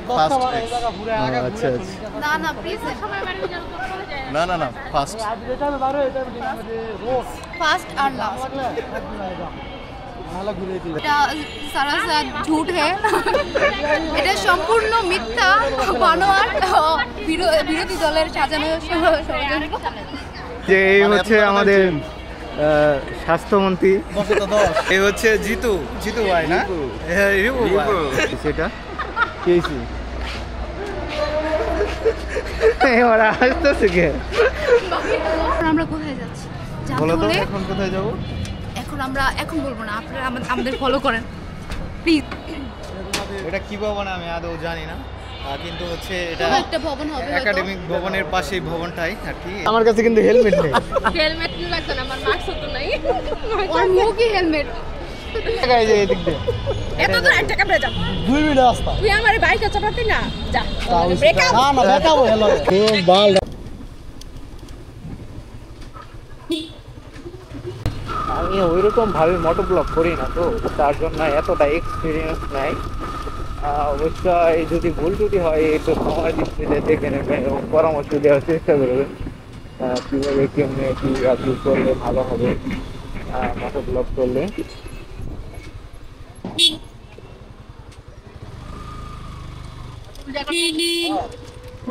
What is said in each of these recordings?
First আচ্ছা না না প্লিজ না না না ফার্স্ট ফার্স্ট আর লাস্ট এটা সারাসার ঝুট হ্যাঁ এটা সম্পূর্ণ মিথ্যা বানোয়ার বিরোধী দলের সাজানো ষড়যন্ত্র। যে এই হচ্ছে আমাদের স্বাস্থ্যমন্ত্রী, এই হচ্ছে জিতু জিতু ভাই না রিপু ভাই সেটা কেছি এবার আসতেছে কে? আমরা কোথায় যাচ্ছি বলো তো এখন কোথায় যাবো? এখন আমরা এখন বলবো না, আপনারা আমাদের ফলো করেন প্লিজ। এটা কি ভবন আমি আদৌ জানি না, কিন্তু হচ্ছে এটা একটা ভবন হবে একাডেমিক ভবনের পাশেই ভবনটাই আর কি। আমার কাছে কিন্তু হেলমেট নেই। হেলমেট লাগবে না, আমার মাস্ক তো নাই। আর মুখে হেলমেট এই যে এদিক দিয়ে এত দূর একটা কামড়ে যাব 2 মিনিট রাস্তা। তুই আমার বাইকে চাপাতি না যা ব্রেকআপ না না দেখাবো হ্যালো বাল। আমি ওইরকম ভাবে মোটো ব্লগ করি না, তো তার জন্য এতটা এক্সপিরিয়েন্স নাই। অবশ্যই যদি ভুল ত্রুটি হয় একটু সময় দৃষ্টিতে দেখে নেবেন এবং পরামর্শ দেওয়ার চেষ্টা করবেন কীভাবে কেমনে কী আপলোড করলে ভালো হবে মোটো ব্লগ করলে।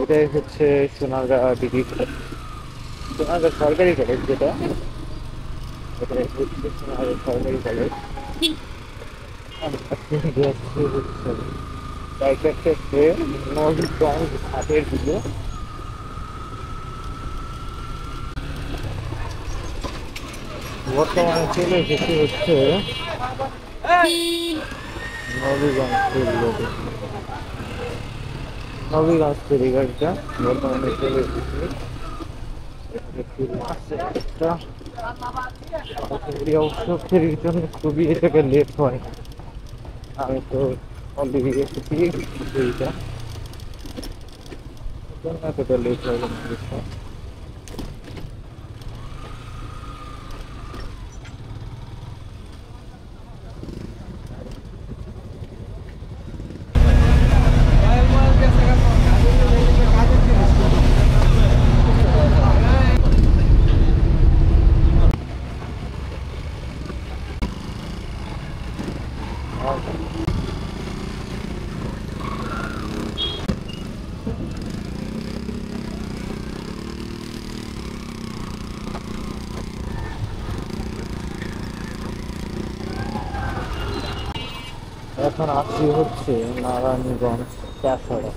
এটাই হচ্ছে সোনারগাঁ ডিগ্রি কলেজ, সোনারগাঁ সরকারি কলেজ, যেটা এটাই হচ্ছে সোনারগাঁ সরকারি কলেজ। নবীগঞ্জ ঘাটের দিকে বর্তমানে চলে এসেছে হচ্ছে নবীগঞ্জ ফেরিঘাটে। নবীগঞ্জ ফেরিঘাটটা বর্তমানে চলে এসেছে। অবশ্য ফেরির জন্য খুবই এটাকে লেট হয়। আমি তো অলরেডি এসেছি ফেরিটা, এতটা লেট হয় না। এখন আসছি হচ্ছে নারায়ণগঞ্জ চাষড়া।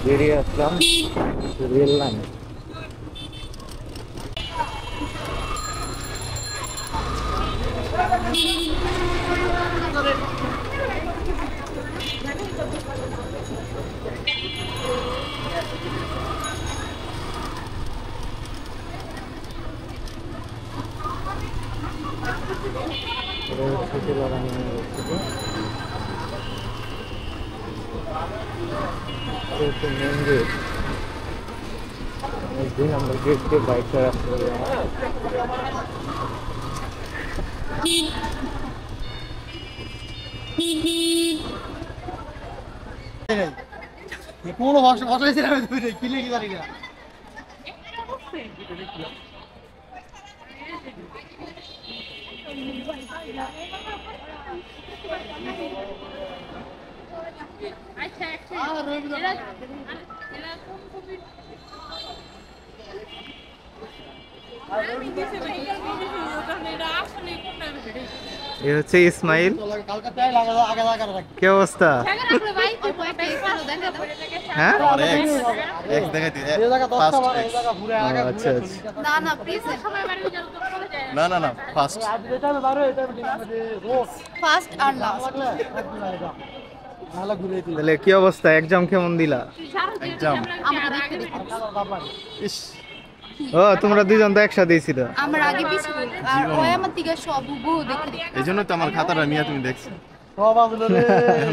বেরিয়ে আসলাম রেল লাইনে। মেন গেট, 2 নম্বর गेट के बाइक से रास्ते কোনো ভাষা ছিলাম কিলে কি জানি না। আমি দিছি ভাই এই হচ্ছে ইসমাইল। কি অবস্থা? হ্যাঁ আচ্ছা না না প্লিজ না ফার্স্ট ফার্স্ট আর লাস্ট। তাহলে কি অবস্থা, এক্সাম কেমন দিলা? এক্সাম আমরা দেখতে দেখতে ইস ও তোমরা দুইজন তো একসাথেই ছিল। আমরা আগে পিছু আর ওই আমার থেকে সব হুবহু দেখতে দেখতে এই জন্য তো আমার খাতাটা নিয়ে তুমি দেখছো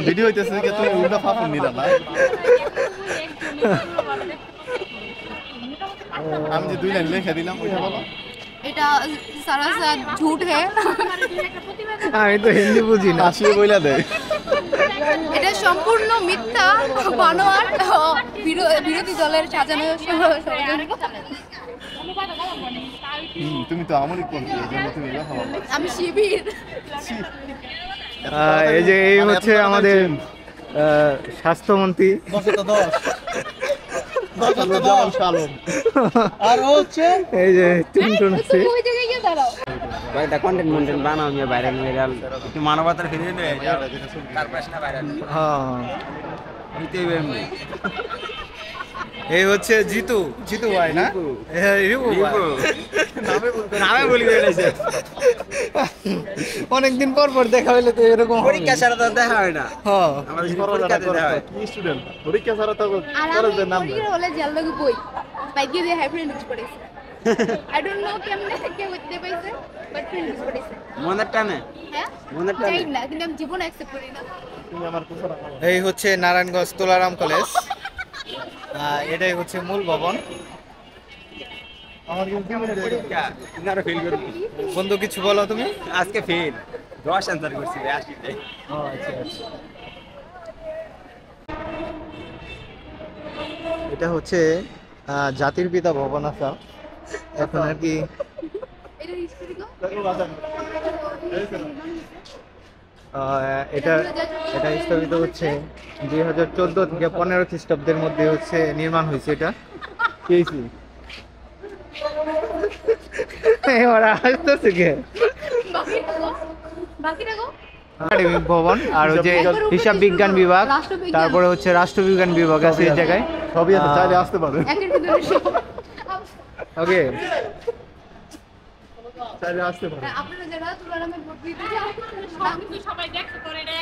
ভিডিও হইতেছে কি তুমি উল্টা ফাফুন নিলা না আমি যে 2 লাইন লিখে দিলাম ওইটা বলো এটা সারা সাথ ঝুট है। আমি তো হিন্দি বুঝি না। আসিয়ে বইলা দেয় এটা সম্পূর্ণ মিথ্যা বানোয়াট বিরোধী দলের সাজানো ষড়যন্ত্র। তুমি তো আমলিক করছো এই জন্য তুমি লেখা বলো আমি শিবির। এই যে এই হচ্ছে আমাদের স্বাস্থ্যমন্ত্রী। আর হচ্ছে এই যে টুনটুন আছে। ওই জায়গায় গিয়ে দাঁড়াও। ভাই দা কন্টেন্ট বানাও আমি ভাইরাল ভাইরাল একটু মানবতার ফিরিয়ে নে তার প্রশ্ন ভাইরাল হ্যাঁ হইতেই এমনি এই হচ্ছে জিতু ভাই না? হ্যাঁ, রিপু ভাই। নামে বলি বেড়েছে অনেকদিন পর দেখা হইলে তো এরকম হবে। পরীক্ষা ছাড়া তো দেখা হয় না হ্যাঁ আমাদের পরীক্ষা দিতে হয় কি স্টুডেন্ট পরীক্ষা ছাড়া তো আর কলেজের নাম আমি হলে জেল লাগে বই বাইকে দিয়ে হাই ফ্রেন্ড ইউজ করেছে। আই ডোন্ট নো কেমনে কে হইতে পাইছে বাট ফ্রেন্ড ইউজ করেছে। মনের টানে হ্যাঁ মনের টানে জানি না কিন্তু আমি জীবনে অ্যাকসেপ্ট করি না। তুমি আমার কুসরা এই হচ্ছে নারায়ণগঞ্জ তোলারাম কলেজ। এটাই হচ্ছে মূল ভবন। আমার কিন্তু পরীক্ষা ইনারে ফেল করবি বন্ধু কিছু বলো তুমি। আজকে ফেল 10 আনসার করছি 80 তে এটা হচ্ছে জাতির পিতা ভবন আসাম। এখন আর কি এটা হিস্ট্রি গো। এটা স্থাপিত হচ্ছে 2014 থেকে 15 খ্রিস্টাব্দের মধ্যে হচ্ছে নির্মাণ হয়েছে। এটা কেছি এবার আসতেছে কে বাকিটা গো একাডেমিক ভবন আর যে হিসাব বিজ্ঞান বিভাগ, রাষ্ট্রবিজ্ঞান। তারপরে হচ্ছে রাষ্ট্রবিজ্ঞান বিভাগ আছে এই জায়গায়। সবই আছে চাইলে আসতে পারে একের ভিতরে সব। ওকে চাইলে আসতে পারে আপনারা যারা তুলারামে ভোট দিতে চান সবাই দেখতে করে রে।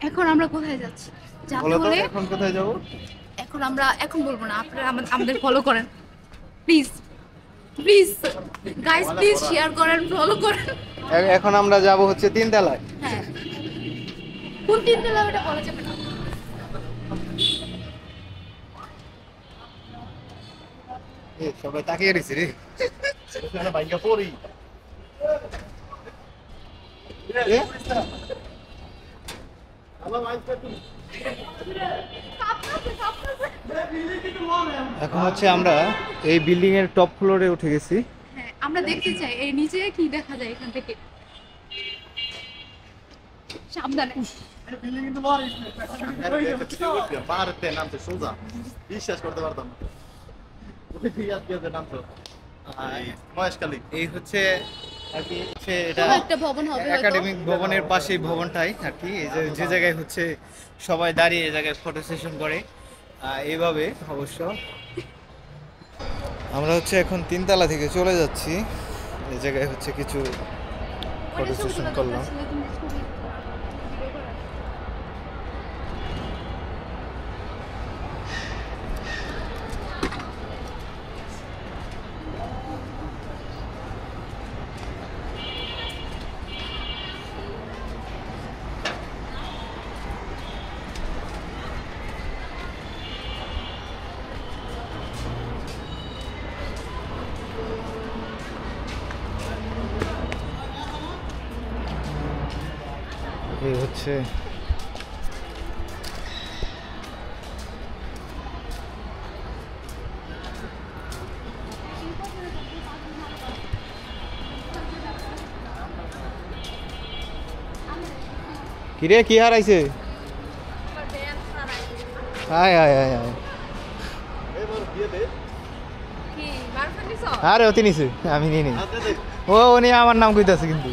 এখন আমরা কোথায় যাচ্ছি যাতে বলো তো হলে এখন কোথায় যাবো? এখন আমরা এখন বলবো না, আপনারা আমাদের ফলো করেন please please guys, please share করেন, ফলো করেন। এখন আমরা যাব হচ্ছে 3 তলায়। হ্যাঁ কোন তিনটা লাগাটা বলা যাবে না। সবাই তাকিয়ে রয়েছে রে। এখানে বাইকা পড়ি এখন হচ্ছে আমরা এই বিল্ডিং এর টপ ফ্লোরে উঠে গেছি। হ্যাঁ আমরা দেখতে চাই এই নিচে কি দেখা যায় এখান থেকে। সাবধানে। পাহাড়ের নামতে সোজা বিশ্বাস করতে পারতাম না ওই ঠিক আছে নামতো মহেশখালী এই হচ্ছে আর কি হচ্ছে এটা কোনো একটা ভবন হবে হয়তো। একাডেমিক ভবনের পাশেই ভবনটাই আর কি। এই যে জায়গায় হচ্ছে সবাই দাঁড়িয়ে এই জায়গায় ফটো সেশন করে এইভাবে অবশ্য। আমরা হচ্ছে এখন 3 তলা থেকে চলে যাচ্ছি। এই জায়গায় হচ্ছে কিছু ফটো সেশন করলাম। এই হচ্ছে কিরে কি হারাইছে? আয় আয় আয় আয় গার্লফ্রেন্ড নিছো আরে অতি নিছে আমি নিয়ে নেই হাতে দে ও উনি আমার নাম কইতাছে কিন্তু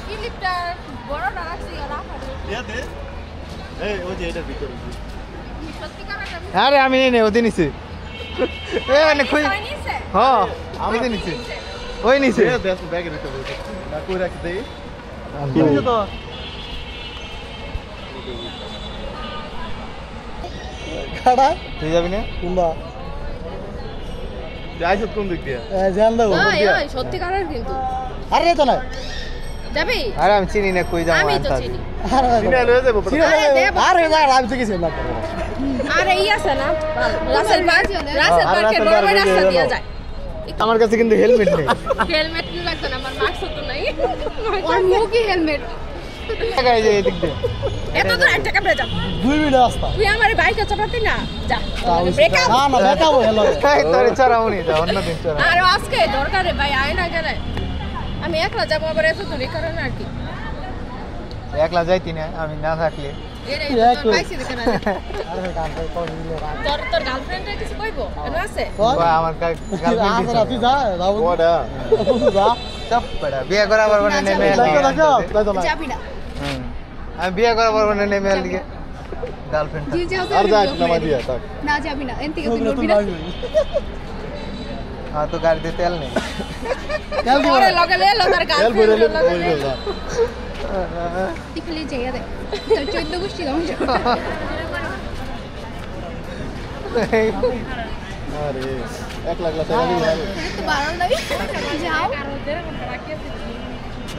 ক্লিপটা বড় না রাখছি আর রাখারে ইয়া দে এই ওই যে এটা ভিতরে সত্যিকার একটা আরে আমি নিয়ে নেই অতি নিছে এ মানে কই নিছে হ্যাঁ আমি তো নিছে ওই নিছে দে দে ব্যাগে দিতে বলতে না কই রাখি দেই কি নিছে তো খাড়া তুই যাবি না কুম্বা যাইছ কোন দিক দিয়ে জান দাও ওই ওই সত্যিকারের কিন্তু আরে তো না যাবি আরে আমি চিনি না কই যাবো আমি তো আনতে চিনি সিনা লয়ে যাবো আরে দে আরে না আমি তো কিছু না আরে ই আছে না রাসেল পার্কের বড় বড় রাস্তা দিয়ে যায় আমার কাছে কিন্তু হেলমেট নেই হেলমেট নিয়ে লাগতো না আমার মাস্ক তো নাই ওর মুখে হেলমেট এই যে এদিক দিয়ে এত দূর একটা কামড়ে যাব 2 মিনিট রাস্তা তুই আমার বাইকে চাপাতি না যা ব্রেকআপ না না দেখাবো হেলো এই তোরে চড়াউনি যা অন্য দিন চড়া আর আজকে দরকারে ভাই আয় না গেলে আমি একলা যাবো আবার এত দূরে কারণে আর কি একলা যাইতি না আমি না থাকলে তোর গার্লফ্রেন্ডের কিছু কইবো কেন আছে আমার গার্লফ্রেন্ড তুই যা যাও ওডা যা সব পড়া বিয়ে করা পারবো না নেমে যাবি না আমি বিয়ে করা পারবো না নেমে দিকে গার্লফ্রেন্ড যে যাও আর যা নামা দিয়া থাক না যাবি না এন থেকে তুই নড়বি না হ্যাঁ তো গাড়িতে তেল নেই পরে লগে লে তার তেল গার্লফ্রেন্ড ভরে লগে বইলো যা তুই খালি জায়গা দে তোর 14 গোষ্ঠী দাম আরে 1 লাখ টাকা দিবি না তো বারণ নাই যাও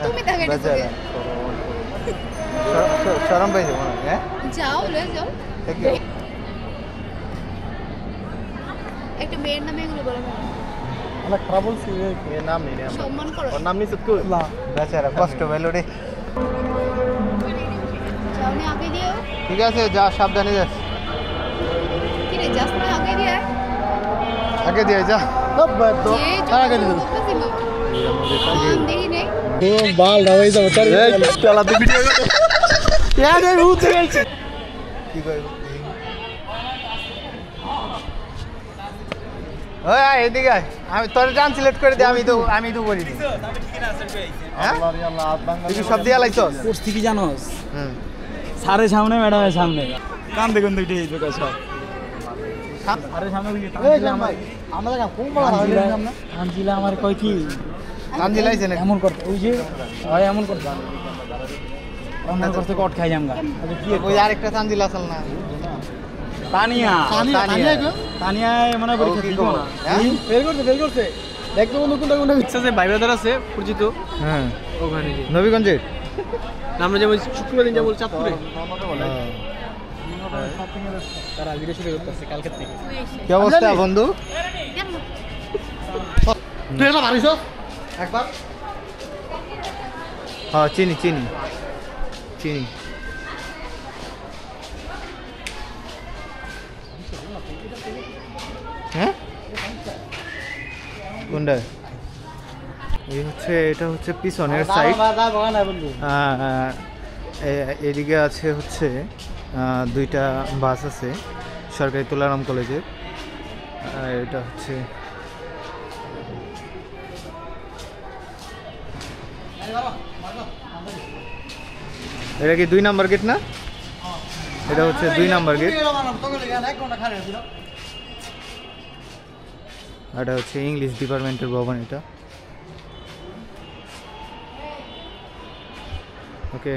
তুমি তাকে শরম পাইছে মনে হয় হ্যাঁ যাও লয়ে যাও Thank you. একটা মেয়ের নামে এগুলো বলে না অনেক খারাপ বলছি এর নাম নেই আমরা সম্মান করো ওর নাম নিছিস কই না বেচারা কষ্ট পেল রে যাও নি আগে দিও ঠিক আছে যা সাবধানে যাস কি রে যাস না আগে দিয়ে আগে দিয়ে যা সব বাদ তো যে খারাপ করে দিল দেখি নেই বাল রাওই যাবে চার চালাতে ভিডিও করে ইয়ার এই উঠে গেছে কি কইব ওই আয় এদিকে আয় আমি তোর ট্রান্সলেট করে দে আমি তো করি দিই হ্যাঁ আল্লাহ রে আল্লাহ তুই কি সব দিয়া লাইছস করছি কি জানোস হুম স্যারের সামনে ম্যাডামের সামনে কান দেখুন দুইটা এই দোকান সব স্যারের সামনে দিকে এই জামাই আমরা কাম কোন বড় হইলো আমরা আনজিলা আমার কয় কি কান দিলাইছে না এমন করতে ওই যে হয় এমন করতে এমন করতে কট খাই জামগা ওই আরেকটা চান্দিল আসল না তানিয়া তানিয়া তানিয়া মানে পরীক্ষা কি দিব খবর? না হ্যাঁ? ফেল করছে দেখতো বন্ধু কোনটা কোনটা ইচ্ছা যে ভাই ব্রাদার আছে পরিচিত হ্যাঁ ওখানে যে নবীগঞ্জের আমরা যেমন শুক্রবার দিন যাবো চাঁদপুরে হ্যাঁ। তারা ভিডিও শুরু করতেছে কালকে থেকে কি অবস্থা বন্ধু তুই এটা মারিস একবার হ্যাঁ চিনি চিনি চিনি হ্যাঁ কোনটা এই হচ্ছে এটা হচ্ছে পিছনের সাইড এদিকে আছে হচ্ছে দুইটা বাস আছে সরকারি তুলারাম কলেজের আর এটা হচ্ছে এটা কি 2 নাম্বার গেট না এটা হচ্ছে 2 নাম্বার গেট এটা হচ্ছে ইংলিশ ডিপার্টমেন্টের ভবন এটা ওকে